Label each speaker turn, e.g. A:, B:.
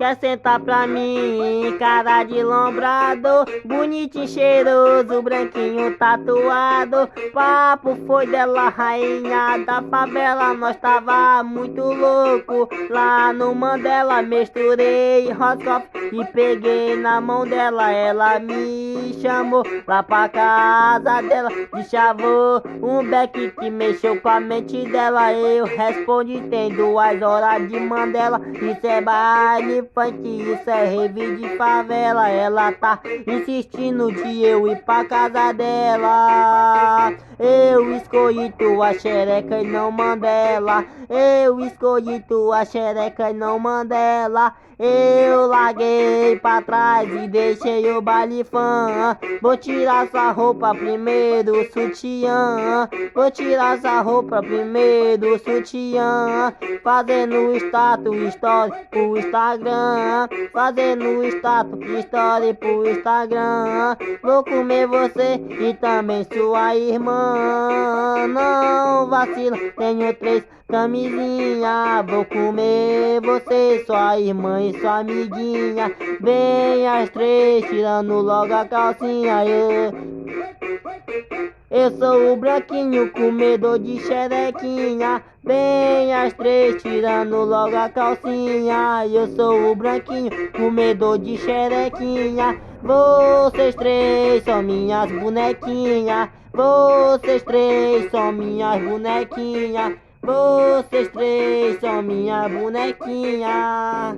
A: quer sentar pra mim, cara de lombrado, bonitinho, cheiroso, branquinho, tatuado. Papo foi dela, rainha da favela, nós tava muito louco. Lá no Mandela misturei Roscoff e peguei na mão dela. Ela me chamou lá pra casa dela, de chavou um beck que mexeu com a mente dela. Eu respondi, tem 2 horas de Mandela. Isso é baile funk, isso é rave de favela. Ela tá insistindo de eu ir pra casa dela. Eu escolhi tua xereca e não Mandela. Eu escolhi tua xereca e não Mandela. Eu larguei pra trás e deixei o baile fã. Vou tirar sua roupa primeiro, sutiã. Vou tirar sua roupa primeiro, sutiã. Fazendo status, story pro Instagram. Fazendo status, story pro Instagram. Vou comer você e também sua irmã. Não vacila, tenho 3 camisinha. Vou comer você, sua irmã e sua amiguinha. Vem as 3 tirando logo a calcinha. Eu sou o branquinho, comedor de xerequinha. Vem as 3 tirando logo a calcinha. Eu sou o branquinho, comedor de xerequinha. Vocês 3 são minhas bonequinhas. Vocês 3 são minhas bonequinhas. Vocês 3 são minha bonequinha.